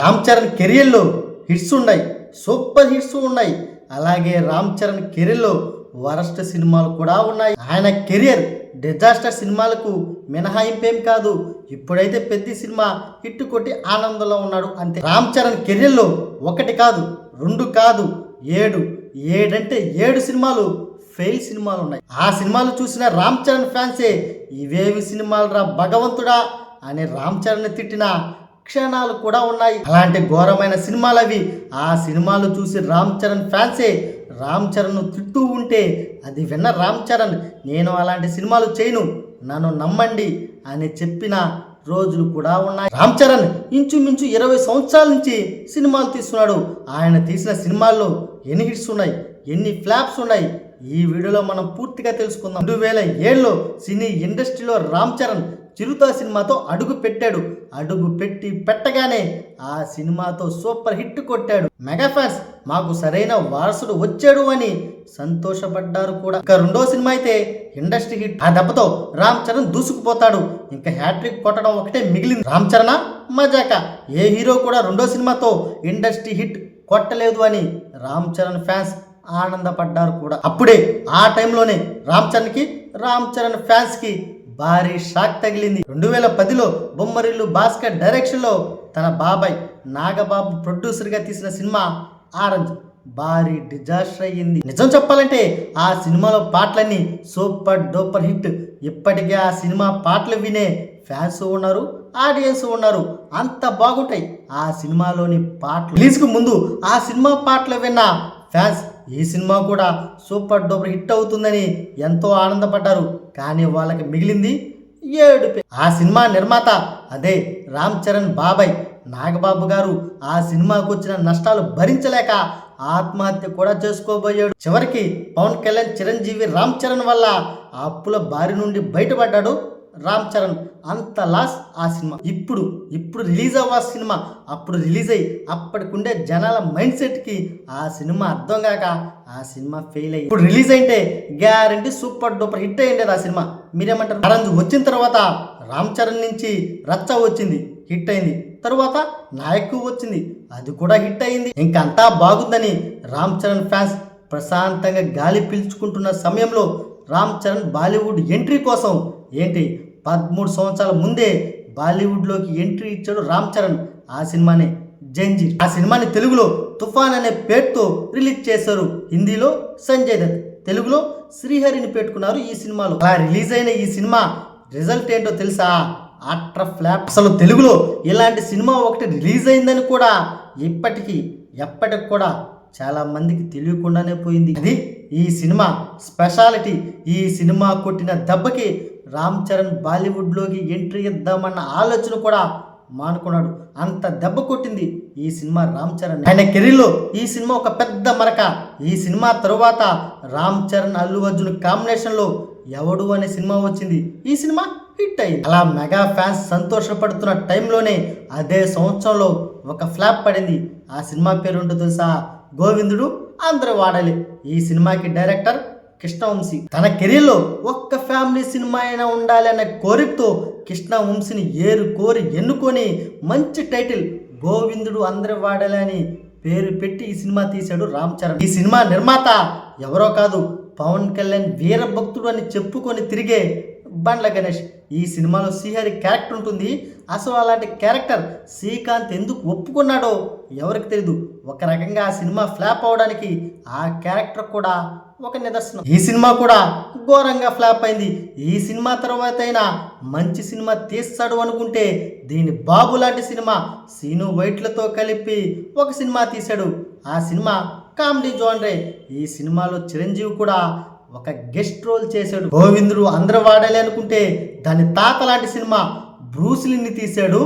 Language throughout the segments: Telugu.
రామ్ చరణ్ కెరియర్లో హిట్స్ ఉన్నాయి, సూపర్ హిట్స్ ఉన్నాయి. అలాగే రామ్ చరణ్ కెరియర్లో వరస్ట్ సినిమాలు కూడా ఉన్నాయి. ఆయన కెరియర్ డిజాస్టర్ సినిమాలకు మినహాయింపేం కాదు. ఇప్పుడైతే పెద్ద సినిమా హిట్ కొట్టి ఆనందంలో ఉన్నాడు అంతే. రామ్ చరణ్ కెరియర్లో ఒకటి కాదు, రెండు కాదు, ఏడంటే 7 సినిమాలు ఫెయిల్ సినిమాలు ఉన్నాయి. ఆ సినిమాలు చూసిన రామ్ చరణ్ ఫ్యాన్సే ఇవేవి సినిమాలు రా భగవంతుడా అని రామ్ చరణ్ తిట్టిన క్షణాలు కూడా ఉన్నాయి. అలాంటి ఘోరమైన సినిమాలు అవి. ఆ సినిమాలు చూసి రామ్ చరణ్ ఫ్యాన్సే రామ్ చరణ్ తిట్టూ ఉంటే అది విన్న రామ్ చరణ్ నేను అలాంటి సినిమాలు చేయను, నన్ను నమ్మండి అని చెప్పిన రోజులు కూడా ఉన్నాయి. రామ్ చరణ్ ఇంచుమించు 20 సంవత్సరాల నుంచి సినిమాలు తీస్తున్నాడు. ఆయన తీసిన సినిమాల్లో ఎన్ని హిట్స్ ఉన్నాయి, ఎన్ని ఫ్లాప్స్ ఉన్నాయి, ఈ వీడియోలో మనం పూర్తిగా తెలుసుకుందాం. 2007లో సినీ ఇండస్ట్రీలో రామ్ చరణ్ చిరుత సినిమాతో అడుగు పెట్టి పెట్టగానే ఆ సినిమాతో సూపర్ హిట్ కొట్టాడు. మెగా ఫ్యాన్స్ మాకు సరైన వారసుడు వచ్చాడు అని సంతోషపడ్డారు కూడా. ఇంకా రెండో సినిమా అయితే ఇండస్ట్రీ హిట్. ఆ దెబ్బతో రామ్ చరణ్ దూసుకుపోతాడు. ఇంకా హ్యాట్రిక్ కొట్టడం ఒకటే మిగిలింది. రామ్ చరణ్ మజాక ఏ హీరో కూడా రెండో సినిమాతో ఇండస్ట్రీ హిట్ కొట్టలేదు అని రామ్ చరణ్ ఫ్యాన్స్ ఆనందపడ్డారు కూడా. అప్పుడే ఆ టైంలోనే రామ్ చరణ్ ఫ్యాన్స్ కి భారీ షాక్ తగిలింది. 2010లో బొమ్మరిల్లు భాస్కర్ డైరెక్షన్ లో తన బాబాయ్ నాగబాబు ప్రొడ్యూసర్ గా తీసిన సినిమా ఆరెంజ్ భారీ డిజాస్టర్ అయ్యింది. నిజం చెప్పాలంటే ఆ సినిమాలో పాటలన్నీ సూపర్ డూపర్ హిట్. ఇప్పటికే ఆ సినిమా పాటలు వినే ఫ్యాన్స్ ఉన్నారు, ఆడియన్స్ ఉన్నారు. అంత బాగుంటాయి ఆ సినిమాలోని పాటలు. రిలీజ్ కు ముందు ఆ సినిమా పాటలు విన్న ఫ్యాన్స్ ఈ సినిమా కూడా సూపర్ డూపర్ హిట్ అవుతుందని ఎంతో ఆనందపడ్డారు. కానీ వాళ్ళకి మిగిలింది ఏడుపే. ఆ సినిమా నిర్మాత అదే రామ్ చరణ్ బాబాయ్ నాగబాబు గారు ఆ సినిమాకు వచ్చిన నష్టాలు భరించలేక ఆత్మహత్య కూడా చేసుకోబోయాడు. చివరికి పవన్ కళ్యాణ్ చిరంజీవి రామ్ చరణ్ వల్ల ఆ అప్పుల బారి నుండి బయటపడ్డాడు రామ్ చరణ్. అంత లాస్ ఆ సినిమా. ఇప్పుడు రిలీజ్ అవ్వ సినిమా అప్పుడు రిలీజ్ అయ్యి అప్పటికుండే జనాల మైండ్ సెట్ కి ఆ సినిమా అర్థం కాక ఆ సినిమా ఫెయిల్ అయ్యి ఇప్పుడు రిలీజ్ అయితే గ్యారంటీ సూపర్ డూపర్ హిట్ అయ్యింది ఆ సినిమా. మీరేమంటారు? ఆరెంజ్ వచ్చిన తర్వాత రామ్ చరణ్ నుంచి రచ్చ వచ్చింది, హిట్ అయింది. తరువాత నాయకు వచ్చింది, అది కూడా హిట్ అయింది. ఇంకంతా బాగుందని రామ్ చరణ్ ఫ్యాన్స్ ప్రశాంతంగా గాలి పీల్చుకుంటున్న సమయంలో రామ్ చరణ్ బాలీవుడ్ ఎంట్రీ కోసం 13 సంవత్సరాల ముందే బాలీవుడ్లోకి ఎంట్రీ ఇచ్చాడు రామ్ చరణ్. ఆ సినిమానే జంజీర్. ఆ సినిమాని తెలుగులో తుఫాన్ అనే పేరుతో రిలీజ్ చేశారు. హిందీలో సంజయ్ దత్, తెలుగులో శ్రీహరిని పెట్టుకున్నారు ఈ సినిమాలో. అలా రిలీజ్ అయిన ఈ సినిమా రిజల్ట్ ఏంటో తెలుసా? Utter flop. అసలు తెలుగులో ఇలాంటి సినిమా ఒకటి రిలీజ్ అయిందని కూడా ఎప్పటికి కూడా చాలా మందికి తెలియకుండానే పోయింది. అది ఈ సినిమా స్పెషాలిటీ. ఈ సినిమా కొట్టిన దెబ్బకి రామ్ చరణ్ బాలీవుడ్లోకి ఎంట్రీ ఇద్దామన్న ఆలోచన కూడా మానుకున్నాడు. అంత దెబ్బ కొట్టింది ఈ సినిమా రామ్ చరణ్. ఆయన కెరీర్లో ఈ సినిమా ఒక పెద్ద మరక. ఈ సినిమా తరువాత రామ్ చరణ్ అల్లు అర్జున్ కాంబినేషన్లో ఎవడు అనే సినిమా వచ్చింది. ఈ సినిమా హిట్ అయింది. అలా మెగా ఫ్యాన్స్ సంతోషపడుతున్న టైంలోనే అదే సంవత్సరంలో ఒక ఫ్లాప్ పడింది. ఆ సినిమా పేరు ఉంటుందో తెలుసా? గోవిందుడు అందరూ వాడాలి. ఈ సినిమాకి డైరెక్టర్ కృష్ణవంశీ. తన కెరీర్లో ఒక్క ఫ్యామిలీ సినిమా అయినా ఉండాలి అనే కోరికతో కృష్ణవంశీని కోరి ఎన్నుకొని మంచి టైటిల్ గోవిందుడు అందరూ వాడాలి అని పేరు పెట్టి ఈ సినిమా తీశాడు రామ్ చరణ్. ఈ సినిమా నిర్మాత ఎవరో కాదు, పవన్ కళ్యాణ్ వీరభక్తుడు అని చెప్పుకొని తిరిగే బండ్ల గణేష్. ఈ సినిమాలో శ్రీహరి క్యారెక్టర్ ఉంటుంది. అసలు అలాంటి క్యారెక్టర్ శ్రీకాంత్ ఎందుకు ఒప్పుకున్నాడో ఎవరికి తెలియదు. ఒక రకంగా ఆ సినిమా ఫ్లాప్ అవడానికి ఆ క్యారెక్టర్ కూడా ఒక నిదర్శనం. ఈ సినిమా కూడా ఘోరంగా ఫ్లాప్ అయింది. ఈ సినిమా తర్వాత అయినా మంచి సినిమా తీస్తాడు అనుకుంటే దీని బాబు లాంటి సినిమా సీను వైట్లతో కలిపి ఒక సినిమా తీశాడు. ఆ సినిమా కామెడీ జోనరే. ఈ సినిమాలో చిరంజీవి కూడా ఒక గెస్ట్ రోల్ చేశాడు. గోవిందుడు అందరూ వాడాలి అనుకుంటే దాని తాత లాంటి సినిమా బ్రూస్లీని తీశాడు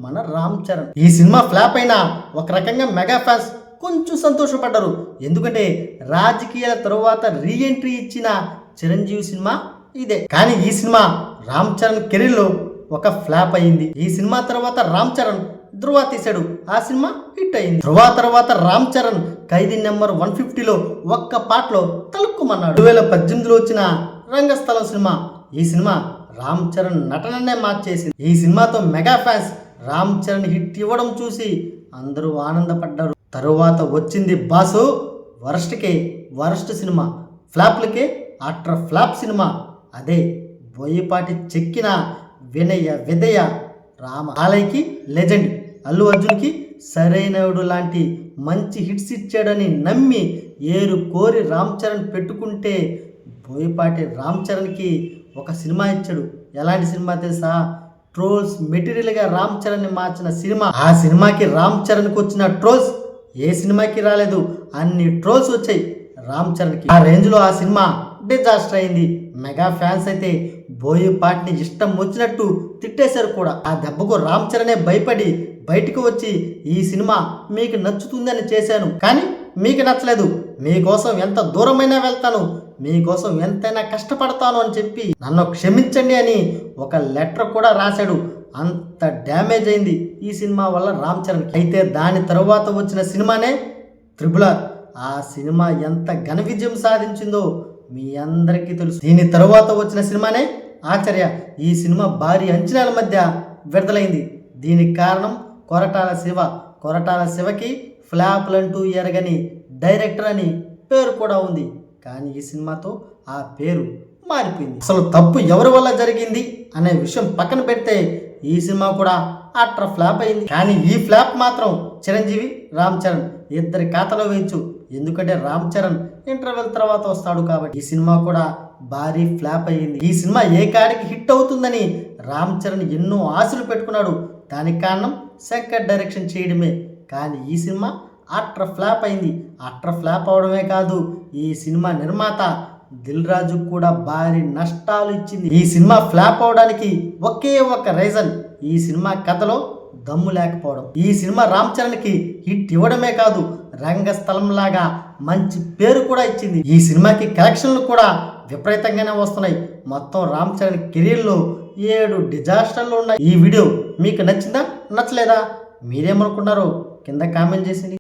మన రామ్ చరణ్. ఈ సినిమా ఫ్లాప్ అయినా ఒక రకంగా మెగా ఫ్యాన్స్ కొంచెం సంతోషపడ్డారు. ఎందుకంటే రాజకీయాల తరువాత రీఎంట్రీ ఇచ్చిన చిరంజీవి సినిమా ఇదే. కానీ ఈ సినిమా రామ్ చరణ్ కెరీర్లో ఒక ఫ్లాప్ అయింది. ఈ సినిమా తర్వాత రామ్ చరణ్ ధృవ తీశాడు. ఆ సినిమా హిట్ అయింది. ధృవ తర్వాత రామ్ చరణ్ ఖైదీ నెంబర్ 150లో ఒక్క పాటలో తలుక్కుమన్నాడు. 2018లో వచ్చిన రంగస్థలం సినిమా. ఈ సినిమా రామ్ చరణ్ నటననే మార్చేసింది. ఈ సినిమాతో mega fans Ram Charan hit ఇవ్వడం చూసి అందరూ ఆనందపడ్డారు. తరువాత వచ్చింది బాసు, వరస్ట్కే వరస్ట్ సినిమా, ఫ్లాప్లకే ఆఫ్టర్ ఫ్లాప్ సినిమా. అదే బోయపాటి చెక్కిన వినయ విదయ రామ. ఆలయ్యకి లెజెండ్, అల్లు అర్జున్కి సరైనడు లాంటి మంచి హిట్స్ ఇచ్చాడని నమ్మి ఏరు కోరి రామ్ చరణ్ పెట్టుకుంటే బోయపాటి రామ్ చరణ్కి ఒక సినిమా ఇచ్చాడు. ఎలాంటి సినిమా తెలుసా? ట్రోల్స్ మెటీరియల్గా రామ్ చరణ్ని మార్చిన సినిమా. ఆ సినిమాకి రామ్ చరణ్కి వచ్చిన ట్రోల్స్ ఏ సినిమాకి రాలేదు, అన్ని ట్రోల్స్ వచ్చాయి రామ్ చరణ్కి. ఆ రేంజ్లో ఆ సినిమా డిజాస్టర్ అయింది. మెగా ఫ్యాన్స్ అయితే బోయపాటిని ఇష్టం వచ్చినట్టు తిట్టేశారు కూడా. ఆ దెబ్బకు రామ్ చరణే భయపడి బయటకు వచ్చి ఈ సినిమా మీకు నచ్చుతుందని చేశాను, కానీ మీకు నచ్చలేదు, మీకోసం ఎంత దూరమైనా వెళ్తాను, మీకోసం ఎంతైనా కష్టపడతాను అని చెప్పి నన్ను క్షమించండి అని ఒక లెటర్ కూడా రాశాడు. అంత డ్యామేజ్ అయింది ఈ సినిమా వల్ల రామ్ చరణ్కి. అయితే దాని తరువాత వచ్చిన సినిమానే త్రిబుల్ ఆర్. ఆ సినిమా ఎంత ఘన విజయం సాధించిందో మీ అందరికీ తెలుసు. దీని తరువాత వచ్చిన సినిమానే ఆచార్య. ఈ సినిమా భారీ అంచనాల మధ్య విడుదలైంది. దీనికి కారణం కొరటాల శివ. కొరటాల శివకి ఫ్లాప్లంటూ ఎరగని డైరెక్టర్ అని పేరు కూడా ఉంది, కానీ ఈ సినిమాతో ఆ పేరు మారిపోయింది. అసలు తప్పు ఎవరి వల్ల జరిగింది అనే విషయం పక్కన పెడితే ఈ సినిమా కూడా ఆఫ్టర్ ఫ్లాప్ అయింది. కానీ ఈ ఫ్లాప్ మాత్రం చిరంజీవి, రామ్ చరణ్ ఇద్దరి ఖాతాలో వేయచ్చు. ఎందుకంటే రామ్ చరణ్ ఇంటర్వెల్ తర్వాత వస్తాడు కాబట్టి. ఈ సినిమా కూడా భారీ ఫ్లాప్ అయ్యింది. ఈ సినిమా ఏ కాడికి హిట్ అవుతుందని రామ్ చరణ్ ఎన్నో ఆశలు పెట్టుకున్నాడు. దానికి కారణం శంకర్ డైరెక్షన్ చేయడమే. కానీ ఈ సినిమా ఆఫ్టర్ ఫ్లాప్ అయింది. ఆఫ్టర్ ఫ్లాప్ అవడమే కాదు, ఈ సినిమా నిర్మాత దిల్ రాజు కూడా భారీ నష్టాలు ఇచ్చింది. ఈ సినిమా ఫ్లాప్ అవడానికి ఒకే ఒక రీజన్, ఈ సినిమా కథలో దమ్ము లేకపోవడం. ఈ సినిమా రామ్ చరణ్కి హిట్ ఇవ్వడమే కాదు, రంగస్థలం లాగా మంచి పేరు కూడా ఇచ్చింది. ఈ సినిమాకి కలెక్షన్లు కూడా విపరీతంగానే వస్తున్నాయి. మొత్తం రామ్ చరణ్ కెరీర్లో 7 డిజాస్టర్లు ఉన్నాయి. ఈ వీడియో మీకు నచ్చిందా, నచ్చలేదా? మీరేమనుకున్నారో కింద కామెంట్ చేసింది.